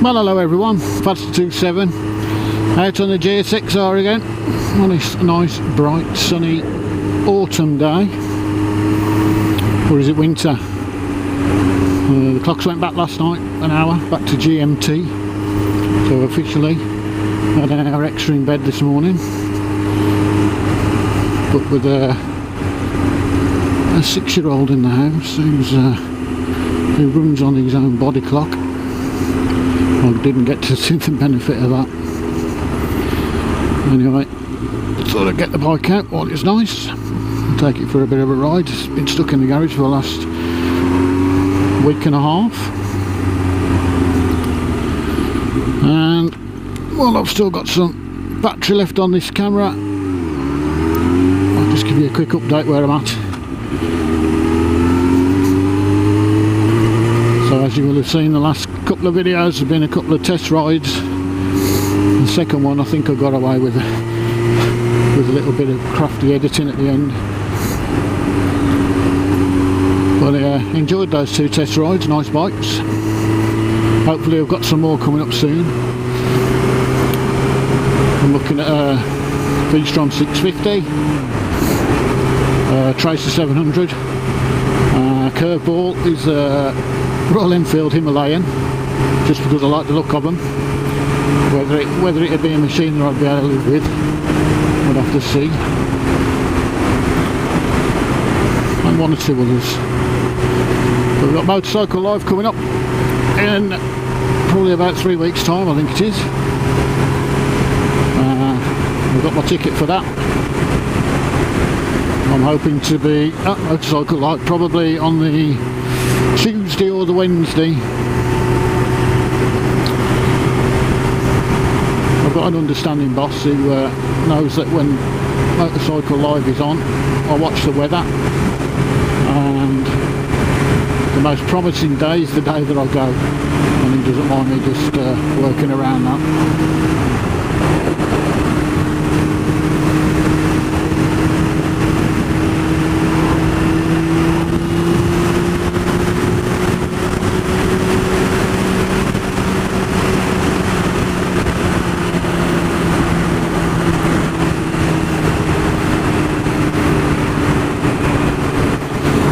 Well, hello everyone, F27 out on the GSXR again on this nice bright sunny autumn day, or is it winter? The clocks went back last night an hour back to GMT, so officially had an hour extra in bed this morning, but with a 6-year-old in the house who runs on his own body clock. I didn't get to see the benefit of that. Anyway, thought I'd get the bike out while it's nice and take it for a bit of a ride. It's been stuck in the garage for the last week and a half, and while I've still got some battery left on this camera, I'll just give you a quick update where I'm at. So as you will have seen, the last couple of videos have been a couple of test rides. The second one I think I got away with a little bit of crafty editing at the end. But I enjoyed those 2 test rides, nice bikes. Hopefully I've got some more coming up soon. I'm looking at a V-Strom 650, Tracer 700, curveball is Royal Enfield Himalayan, just because I like the look of them. Whether it'd be a machine that I'd be able to live with, we'll have to see. And 1 or 2 others. But we've got Motorcycle Live coming up in probably about 3 weeks' time, I think it is. I've got my ticket for that. I'm hoping to be at Motorcycle Live probably on the Tuesday or the Wednesday. I've got an understanding boss who knows that when Motorcycle Live is on, I watch the weather, and the most promising day is the day that I go, and he doesn't mind me just working around that.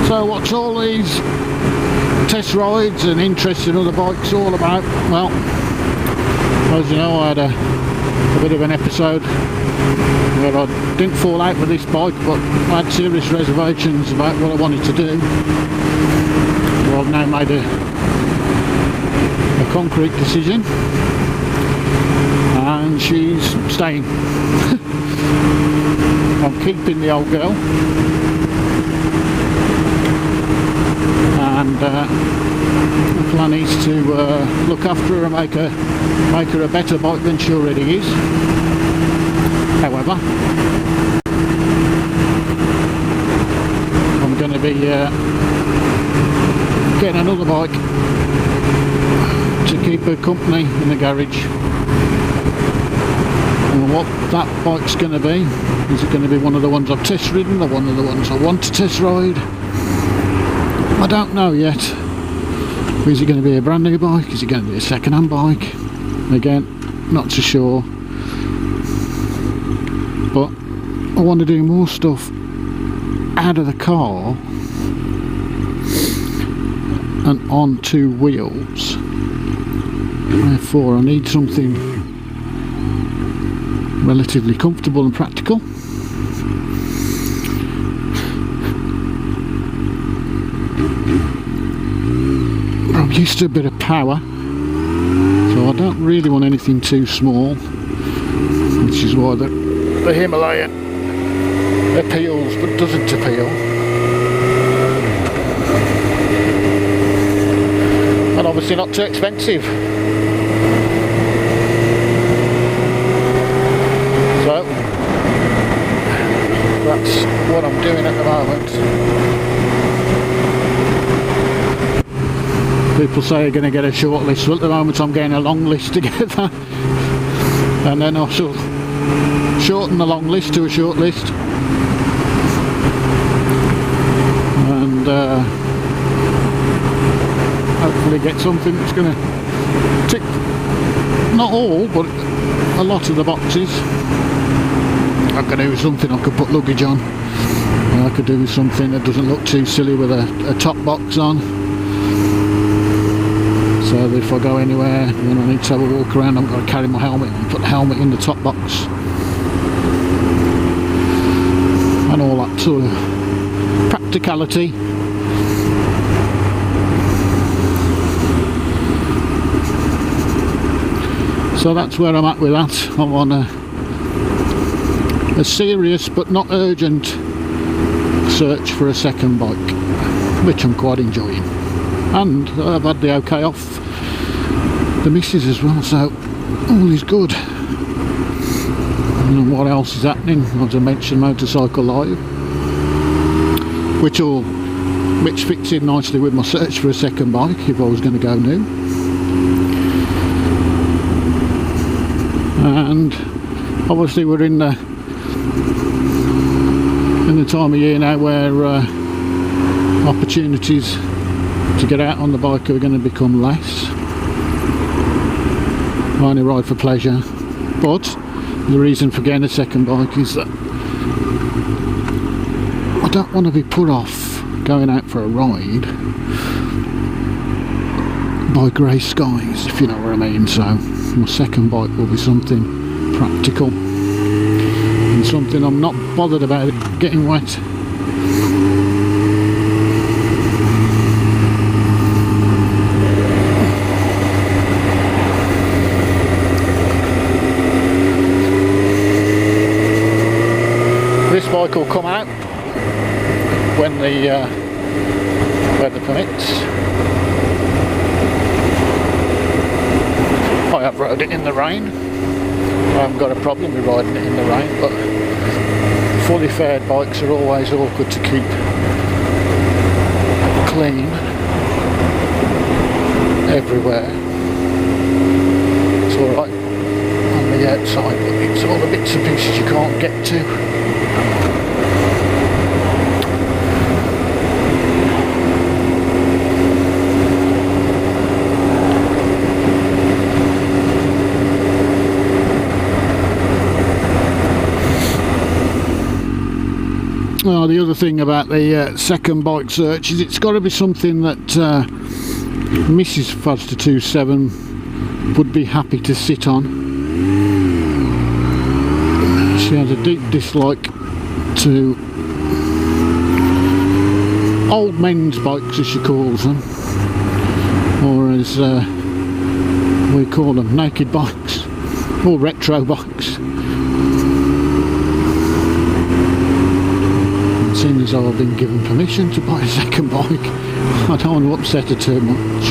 So what's all these test rides and interest in other bikes all about? Well, as you know, I had a bit of an episode where I didn't fall out with this bike, but I had serious reservations about what I wanted to do. Well, I've now made a concrete decision, and she's staying. I'm keeping the old girl, and the plan is to look after her and make her a better bike than she already is. However, I'm going to be getting another bike to keep her company in the garage. And what that bike's going to be, is it going to be one of the ones I've test ridden or one of the ones I want to test ride? I don't know yet. Is it going to be a brand new bike? Is it going to be a second-hand bike? Again, not so sure. But I want to do more stuff out of the car and on 2 wheels. Therefore I need something relatively comfortable and practical. I'm used to a bit of power, so I don't really want anything too small, which is why the Himalayan appeals but doesn't appeal. And obviously not too expensive. So that's what I'm doing at the moment. People say you're going to get a short list. Well, at the moment I'm getting a long list together, and then I shall shorten the long list to a short list, and hopefully get something that's going to tick not all but a lot of the boxes. I could do something I could put luggage on, I could do something that doesn't look too silly with a top box on, so that if I go anywhere and I need to have a walk around, I'm going to carry my helmet and put the helmet in the top box and all that sort of practicality. So that's where I'm at with that. I'm on a serious but not urgent search for a second bike, which I'm quite enjoying, and I've had the okay off the missus as well, so all is good. And what else is happening? As I mentioned, Motorcycle Live, which fits in nicely with my search for a second bike if I was going to go new. And obviously we're in the time of year now where opportunities to get out on the bike are going to become less. I only ride for pleasure, but the reason for getting a second bike is that I don't want to be put off going out for a ride by grey skies, if you know what I mean. So my second bike will be something practical and something I'm not bothered about getting wet. This bike will come out when the weather permits. I have rode it in the rain. I haven't got a problem with riding it in the rain, but fully fared bikes are always awkward to keep clean everywhere. It's alright on the outside, but it's all the bits and pieces you can't get to. Well, the other thing about the second bike search is it's got to be something that Mrs. F27 would be happy to sit on. She has a deep dislike to old men's bikes, as she calls them, or as we call them, naked bikes or retro bikes. Seeing as though I've been given permission to buy a second bike, I don't want to upset her too much.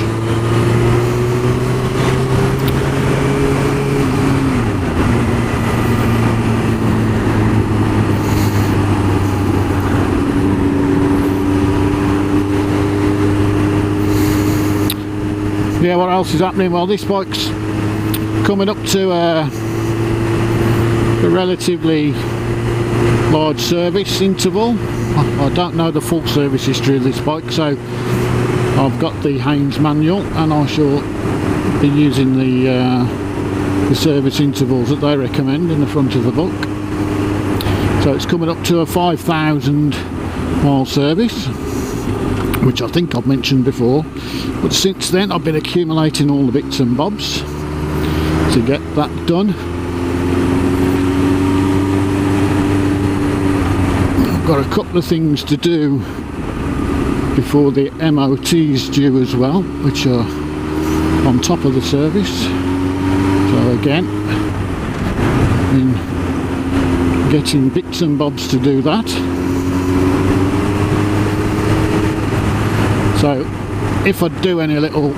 Yeah, what else is happening? Well, this bike's coming up to a relatively large service interval. I don't know the full service history of this bike, so I've got the Haynes manual and I shall be using the service intervals that they recommend in the front of the book. So it's coming up to a 5,000 mile service, which I think I've mentioned before, but since then I've been accumulating all the bits and bobs to get that done. Got a couple of things to do before the MOT's due as well, which are on top of the service. So again, been getting bits and bobs to do that. So if I do any little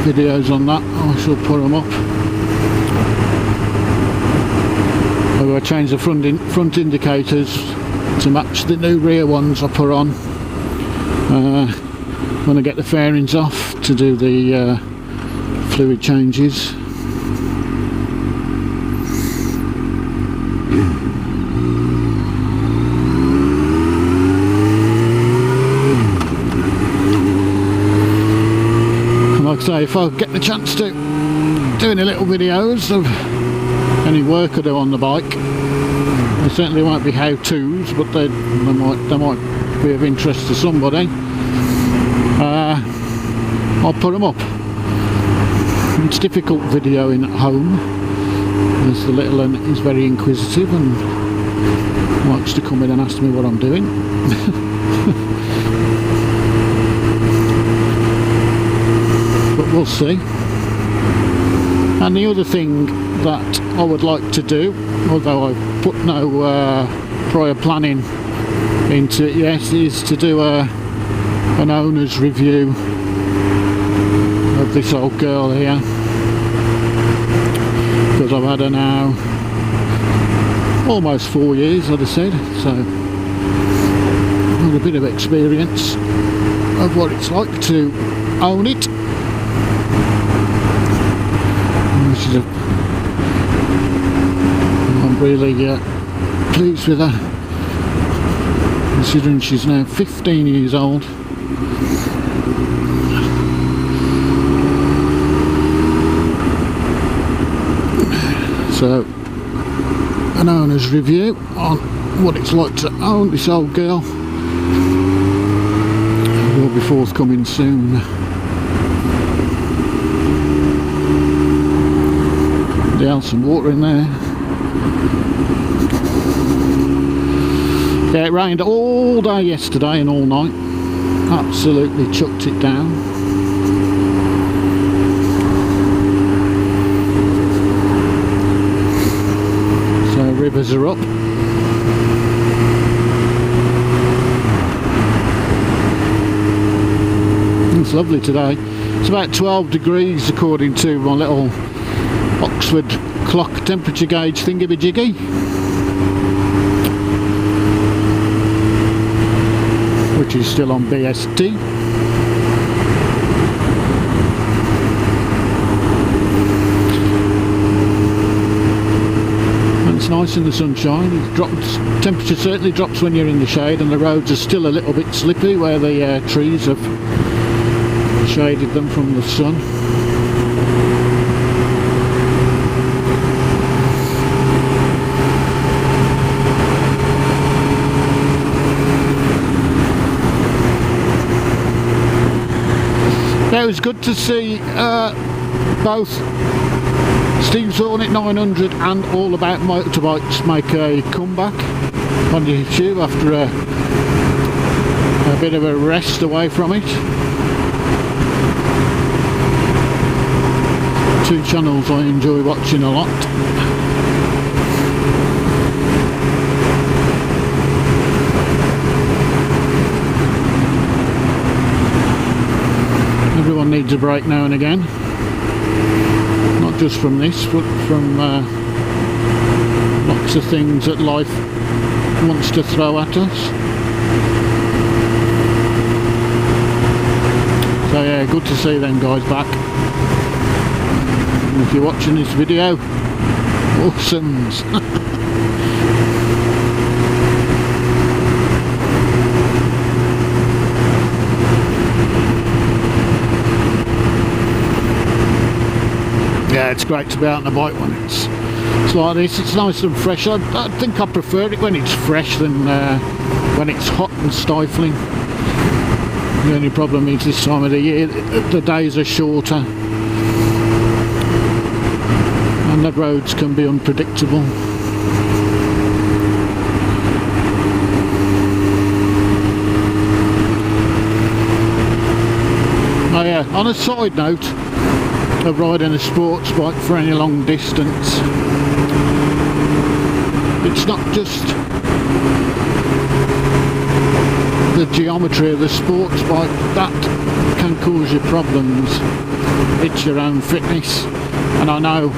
videos on that, I shall put them up. I change the front indicators to match the new rear ones I put on. when I get the fairings off to do the fluid changes. And like I say, if I get the chance to do any little videos of any work I do on the bike, they certainly won't be how-tos, but they might be of interest to somebody. I'll put them up. It's difficult videoing at home, as the little one is very inquisitive and likes to come in and ask me what I'm doing. But we'll see. And the other thing that I would like to do, although I've put no prior planning into it yet, is to do an owner's review of this old girl here, because I've had her now almost 4 years, I'd have said, so I've got a bit of experience of what it's like to own it. I'm really pleased with her, considering she's now 15 years old. So, an owner's review on what it's like to own this old girl will be forthcoming soon. Down some water in there. Yeah, it rained all day yesterday and all night. Absolutely chucked it down. So rivers are up. It's lovely today. It's about 12 degrees according to my little Oxford clock temperature gauge thingy-majiggy. Which is still on BST. And it's nice in the sunshine. It drops, temperature certainly drops when you're in the shade, and the roads are still a little bit slippy where the trees have shaded them from the sun. Yeah, it was good to see both Steve's Hornet 900 and All About Motorbikes make a comeback on YouTube after a bit of a rest away from it. Two channels I enjoy watching a lot. Everyone needs a break now and again, not just from this, but from lots of things that life wants to throw at us. So yeah, good to see them guys back. And if you're watching this video, awesomes. Yeah, it's great to be out on a bike when it's like this. It's nice and fresh. I think I prefer it when it's fresh than when it's hot and stifling. The only problem is this time of the year the days are shorter and the roads can be unpredictable. Oh yeah, on a side note of riding a sports bike for any long distance, it's not just the geometry of the sports bike that can cause you problems, it's your own fitness. And I know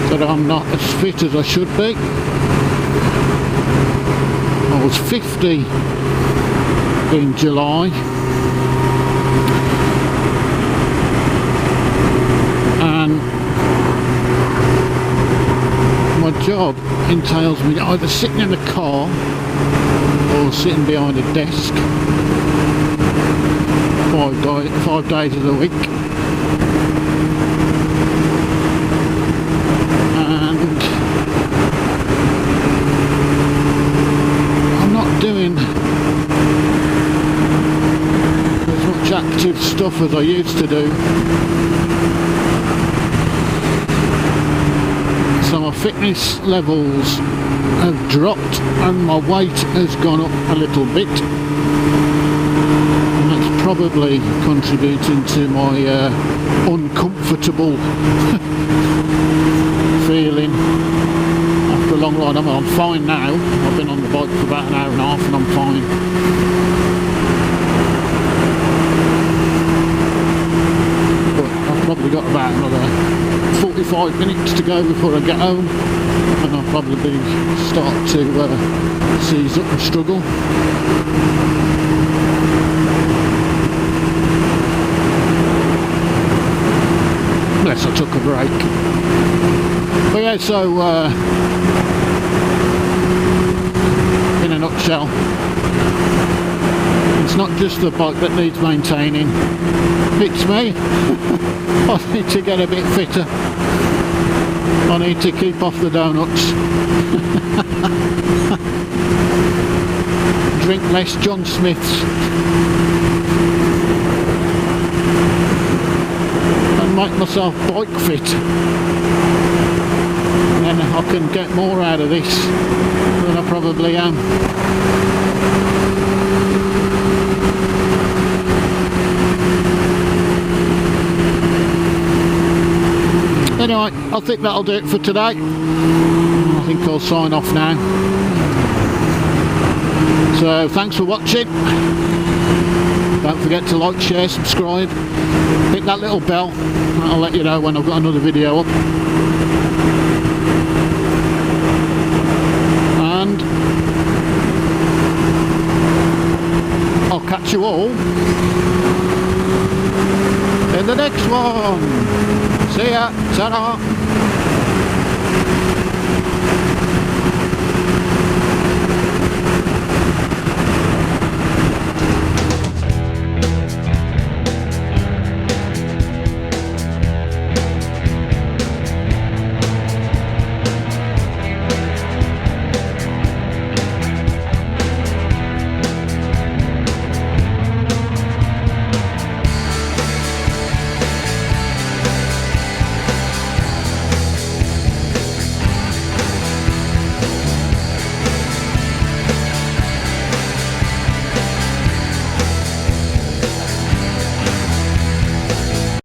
that I'm not as fit as I should be. I was 50 in July, entails me either sitting in the car or sitting behind a desk 5 days of the week. And I'm not doing as much active stuff as I used to do. So my fitness levels have dropped and my weight has gone up a little bit, and that's probably contributing to my uncomfortable feeling after a long ride. I'm fine now. I've been on the bike for about an hour and a half and I'm fine. But I've probably got about another 45 minutes to go before I get home, and I'll probably start to seize up and struggle. Unless I took a break. But yeah, so in a nutshell, it's not just the bike that needs maintaining, it's me. I need to get a bit fitter. I need to keep off the donuts. Drink less John Smiths. And make myself bike fit. And then I can get more out of this than I probably am. Anyway, I think that'll do it for today. I think I'll sign off now. So thanks for watching. Don't forget to like, share, subscribe. Hit that little bell. That'll let you know when I've got another video up. And I'll catch you all in the next one. See ya. Ta-da.